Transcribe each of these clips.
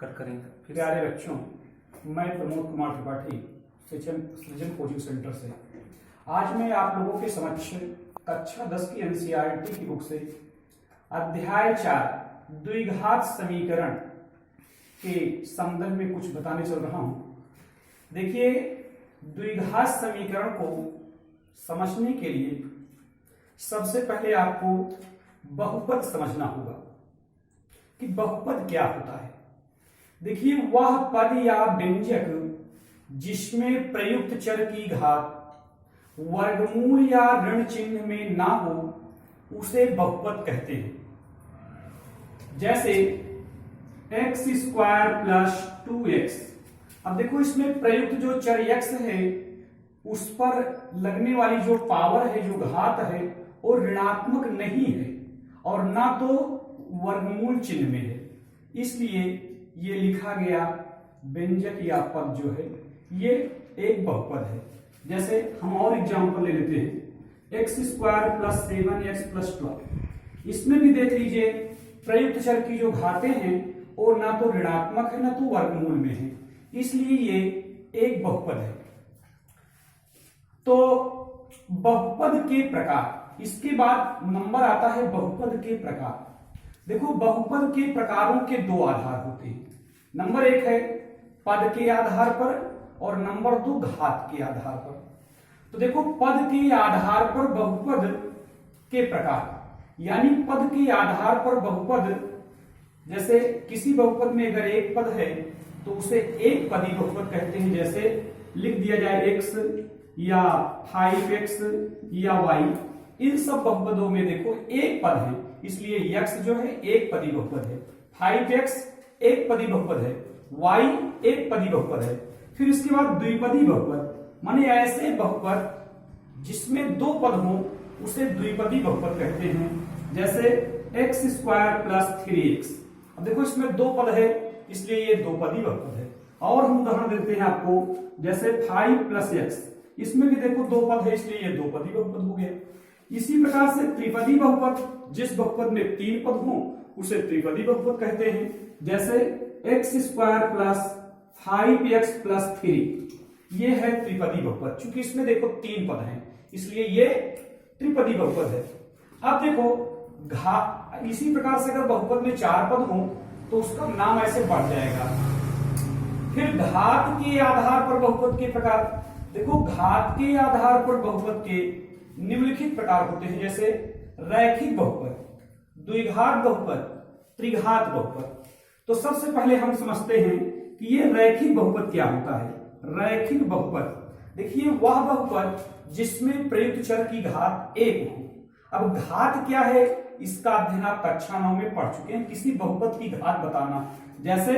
Cut करेंगे फिर। प्यारे बच्चों, मैं प्रमोद कुमार त्रिपाठी सृजन कोचिंग सेंटर से आज मैं आप लोगों के समक्ष कक्षा 10 की एनसीईआरटी की बुक से अध्याय 4 द्विघात समीकरण के संदर्भ में कुछ बताने चल रहा हूं। देखिए, द्विघात समीकरण को समझने के लिए सबसे पहले आपको बहुपद समझना होगा कि बहुपद क्या होता है। देखिए, वह पद या व्यंजक जिसमें प्रयुक्त चर की घात वर्गमूल या ऋण चिन्ह में ना हो उसे बहुपद कहते हैं। जैसे x स्क्वायर प्लस 2x। अब देखो, इसमें प्रयुक्त जो चर x है उस पर लगने वाली जो पावर है, जो घात है, वो ऋणात्मक नहीं है और ना तो वर्गमूल चिन्ह में है, इसलिए ये लिखा गया व्यंजक या पद जो है ये एक बहुपद है। जैसे हम और एग्जांपल ले लेते हैं, x square plus 7x plus 12। इसमें भी देख लीजिए, प्रयुक्त चर की जो घातें हैं वो ना तो ऋणात्मक है ना तो वर्गमूल में है, इसलिए ये एक बहुपद है। तो बहुपद के प्रकार, इसके बाद नंबर आता है बहुपद के प्रकार। देखो, बहुपद के प्रकारों के दो आधार होते हैं। नंबर 1 है पद के आधार पर और नंबर 2 घात के आधार पर। तो देखो, पद के आधार पर बहुपद के प्रकार, यानी पद के आधार पर बहुपद, जैसे किसी बहुपद में अगर एक पद है तो उसे एक पदी बहुपद कहते हैं। जैसे लिख दिया जाए x या 5x या y, इन सब बहुपदों में देखो एक पद है, इसलिए x जो है एक पदी बहुपद है, 5x एक पदी बहुपद है, y एक पदी बहुपद है। फिर इसके बाद द्विपदी बहुपद, माने ऐसे बहुपद जिसमें दो पद हो उसे द्विपदी बहुपद कहते हैं। जैसे x स्क्वायर प्लस 3x। अब देखो, इसमें दो पद है इसलिए ये दो पदी बहुपद है। और हम उदाहरण देते हैं आपको, जैसे 5 प्लस x। इसमें भी देखो दो पद है इसलिए ये दो पदी बहुपद हो गया। इसी प्रकार से त्रिपदी बहुपद, जिस बहुपद में तीन पद हो उसे त्रिपदी बहुपद कहते हैं। जैसे x square plus 5x plus 3, ये है त्रिपदी बहुपद। चूंकि इसमें देखो तीन पद हैं इसलिए ये त्रिपदी बहुपद है। अब देखो, इसी प्रकार से अगर बहुपद में चार पद हो तो उसका नाम ऐसे बढ़ जाएगा। फिर घात के आधार पर बहुपद के प्रकार, देखो घात के आधार पर बहुपद के निम्नलिखित प्रकार होते हैं। जैसे रैखिक बहुपद, द्विघात बहुपद, त्रिघात बहुपद। तो सबसे पहले हम समझते हैं कि ये रैखिक बहुपद क्या होता है। रैखिक बहुपद, देखिए, वह बहुपद जिसमें प्रयुक्त चर की घात एक हो। अब घात क्या है इसका अध्ययन आप कक्षा 9 में पढ़ चुके हैं। किसी बहुपद की घात बताना, जैसे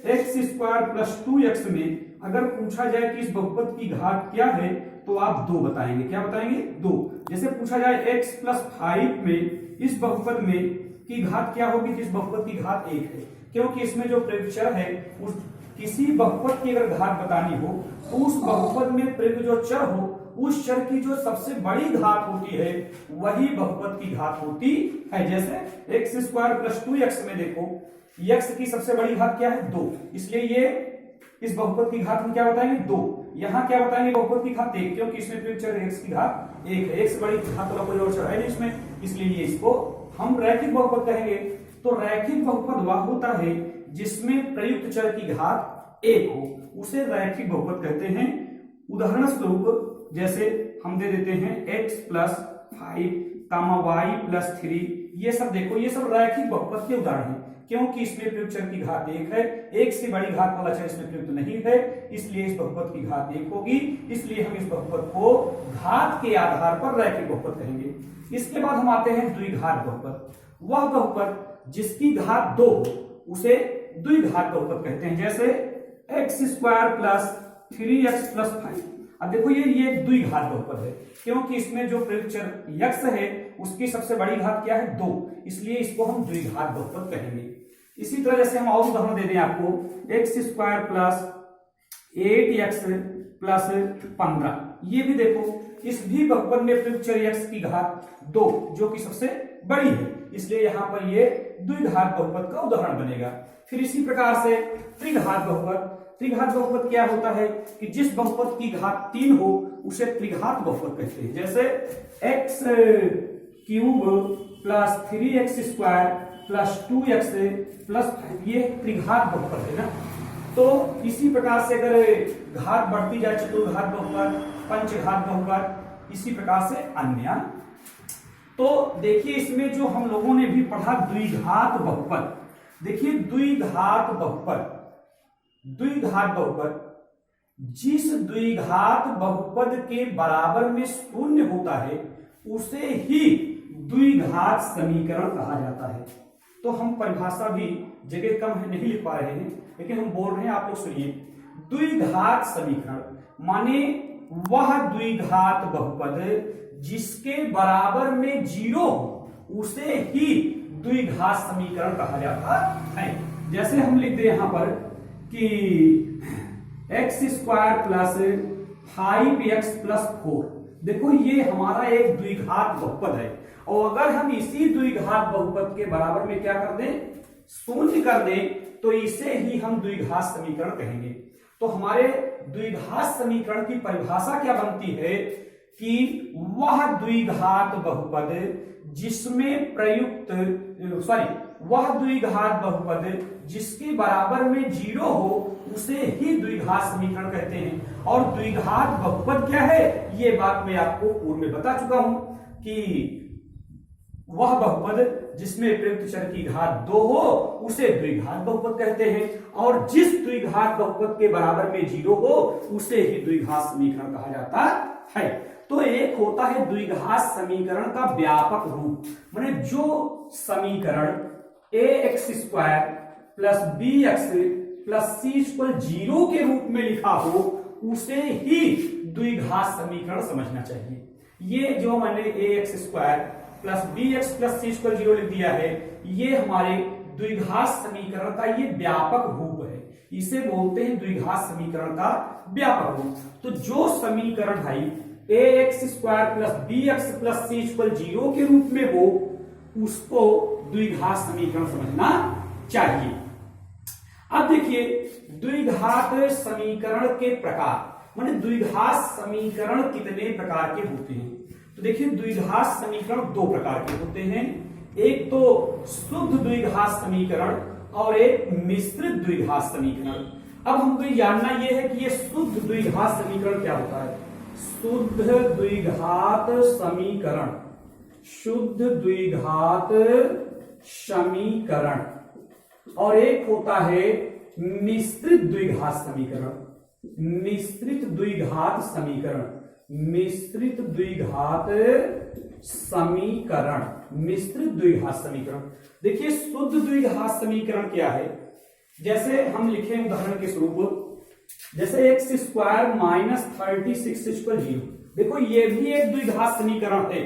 x स्क्वायर प्लस 2x में अगर पूछा जाए कि इस बहुपद की घात क्या है तो आप 2 बताएंगे। क्या बताएंगे? 2। जैसे पूछा जाए x प्लस 5 में इस बहुपद में की घात क्या होगी, तो इस बहुपद की घात 1 है, क्योंकि इसमें जो प्रयुक्त चर है उस किसी बहुपद की अगर घात बतानी हो तो उस बहुपद में प्रयुक्त जो चर हो उस चर की जो सबसे बड़ी घात होती है वही बहुपद की घात होती है। जैसे x स्क्वायर प्लस 2x में देखो, x की सबसे बड़ी घात क्या है? 2, इसलिए ये इस बहुपद की घात हम क्या बताएंगे? 2। यहां क्या बताएंगे? बहुपद की घात 1, क्योंकि इसमें प्रयुक्त चर x की घात 1 है। x से बड़ी घात वाला कोई और चर है नहीं इसमें, इसलिए ये इसको हम रैखिक बहुपद कहेंगे। तो रैखिक बहुपद वह होता है जिसमें प्रयुक्त चर की घात 1 हो, उसे रैखिक बहुपद कहते हैं। उदाहरण स्वरूप जैसे हम दे देते हैं x प्लस 5 y प्लस 3, ये सब देखो, ये सब रैखिक बहुपद के उदाहरण हैं, क्योंकि इसमें प्रयुक्त चर की घात 1 है, 1 से बड़ी घात वाला चर इसमें प्रयुक्त नहीं है, इसलिए इस बहुपद की घात 1 होगी, इसलिए हम इस बहुपद को घात के आधार पर रैखिक बहुपद कहेंगे। इसके बाद हम आते हैं द्विघात बहुपद। वह बहुपद जिसकी घात 2 उसे द्विघात बहुपद कहते हैं। जैसे x square plus 3x plus 5। अब देखो, ये द्विघात बहुपद है, क्योंकि इसमें जो प्रयुक्त चर x है उसकी सबसे बड़ी घात क्या है? 2, इसलिए इसको हम द्विघात बहुपद कहेंगे। इसी तरह जैसे हम और उदाहरण दे दें आपको, x square plus 8x plus 15, ये भी देखो, इस भी बहुपद में प्रयुक्त चर x की घात 2 जो कि सबसे बड़ी है, इसलिए यहाँ पर ये द्विघात बहुपद का उदाहरण बनेगा। फिर इसी प्रकार से त्रिघात बहुपद। त्रिघात बहुपद क्या होता है कि जिस बहुपद की घात 3 हो उसे त्रिघात बहुपद कहते हैं। जैसे x cube plus 3x square plus 2x plus 5, ये त्रिघात बहुपद है ना। तो इसी प्रकार से अगर घात बढ़ती जाए, चतुर्घात बहुपद, पंचघात बहुपद, इसी प्रकार से अन्य। तो देखिए इसमें जो हम लोगों ने भी पढ़ा द्विघात बहुपद। देखिए द्विघात बहुपद, द्विघात बहुपद जिस द्विघात बहुपद के बराबर में शून्य होता है उसे ही द्विघात समीकरण कहा जाता है। तो हम परिभाषा भी जगह कम है नहीं लिख पा रहे हैं, लेकिन हम बोल रहे हैं, आप लोग सुनिए। द्विघात समीकरण माने वह द्विघात बहुपद जिसके बराबर में 0 हो उसे ही द्विघात समीकरण कहा जाता है। जैसे हम लिख दे यहां पर कि x square plus 5x plus 4, देखो ये हमारा एक द्विघात बहुपद है, और अगर हम इसी द्विघात बहुपद के बराबर में क्या कर दें, शून्य कर दें, तो इसे ही हम द्विघात समीकरण कहेंगे। तो हमारे द्विघात समीकरण की परिभाषा क्या बनती है कि वह द्विघात बहुपद जिसमें प्रयुक्त वह द्विघात बहुपद जिसके बराबर में 0 हो उसे ही द्विघात समीकरण कहते हैं। और द्विघात बहुपद क्या है, ये बात मैं आपको पूर्व में बता चुका हूं कि वह बहुपद जिसमें प्रयुक्त चर की घात 2 हो उसे द्विघात बहुपद कहते हैं, और जिस द्विघात बहुपद के बराबर में 0 हो उसे ही द्विघात समीकरण कहा जाता है। तो एक होता है द्विघात समीकरण का व्यापक रूप, माने जो समीकरण ax square plus bx plus c equal 0 के रूप में लिखा हो उसे ही द्विघात समीकरण समझना चाहिए। ये जो मैंने ax square plus bx plus c equal 0 लिख दिया है, ये हमारे द्विघात समीकरण का ये व्यापक रूप है, इसे बोलते हैं द्विघात समीकरण का व्यापक रूप। तो जो समीकरण भाई ax square plus bx plus c equal 0 के रूप में हो उसको द्विघात समीकरण समझना चाहिए। अब देखिए द्विघात समीकरण के प्रकार, माने द्विघात समीकरण कितने प्रकार के होते हैं। तो देखिए द्विघात समीकरण 2 प्रकार के होते हैं, एक तो शुद्ध द्विघात समीकरण और एक मिश्रित द्विघात समीकरण। अब हमको ये जानना यह है कि ये शुद्ध द्विघात समीकरण क्या होता है। शुद्ध द्विघात समीकरण, शुद्ध द्विघात समीकरण, और एक होता है मिश्रित द्विघात समीकरण। मिश्रित द्विघात समीकरण, मिश्रित द्विघात समीकरण, मिश्रित द्विघात समीकरण। देखिए शुद्ध द्विघात समीकरण क्या है, जैसे हम लिखे उदाहरण के स्वरूप, जैसे x स्क्वायर माइनस 36 इक्वल 0। देखो ये भी एक द्विघात समीकरण है,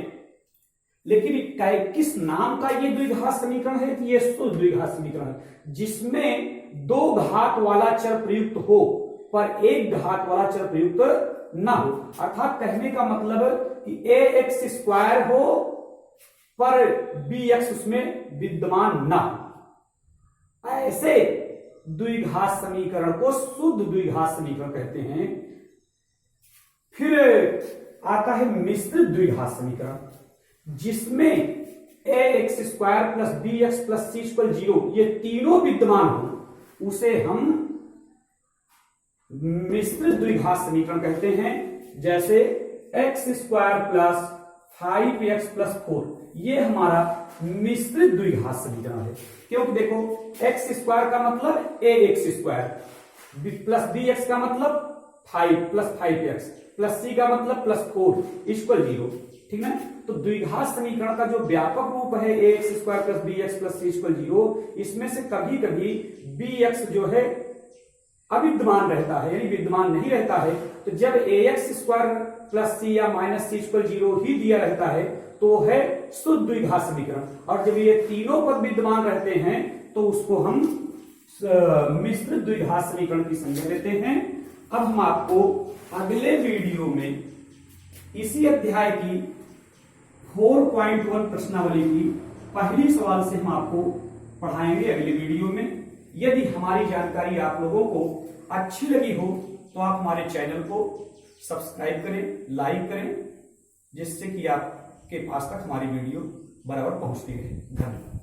लेकिन किस नाम का ये द्विघात समीकरण है, कि ये शुद्ध द्विघात समीकरण है जिसमें 2 घात वाला चर प्रयुक्त हो पर 1 घात वाला चर प्रयुक्त ना हो। अर्थात कहने का मतलब कि ax स्क्वायर हो पर bx उसमें विद्यमान ना हो, ऐसे द्विघात समीकरण को शुद्ध द्विघात समीकरण कहते हैं। फिर आता है मिश्रित द्विघात समीकरण, जिसमें ax square plus bx plus c equal 0 ये तीनों विद्यमान हो उसे हम मिश्रित द्विघात समीकरण कहते हैं। जैसे x square plus 5x plus 4, ये हमारा मिश्रित द्विघात समीकरण है, क्योंकि देखो x स्क्वायर का मतलब ax स्क्वायर प्लस bx का मतलब 5 प्लस 5x प्लस c का मतलब प्लस 4 इक्वल 0, ठीक ना। तो द्विघात समीकरण का जो व्यापक रूप है ax square plus bx plus c equal 0, इसमें से कभी कभी bx जो है अविद्यमान रहता है, यानी विद्यमान नहीं रहता है। तो जब ax स्क्वायर प्लस c या माइनस c इक्वल 0 ही दिया रहता है तो है शुद्ध द्विघात समीकरण, और जब ये तीनों पद विद्यमान रहते हैं तो उसको हम मिश्रित द्विघात समीकरण की संज्ञा देते हैं। अब हम आपको अगले वीडियो में इसी अध्याय की 4.1 प्रश्नावली की पहली सवाल से हम आपको पढ़ाएंगे अगले वीडियो में। यदि हमारी जानकारी आप लोगों को अच्छी लगी हो तो आप हमारे चैनल को सब्सक्राइब करें, लाइक करें, जिससे कि आपके पास तक हमारी वीडियो बराबर पहुंचती रहे। धन्यवाद।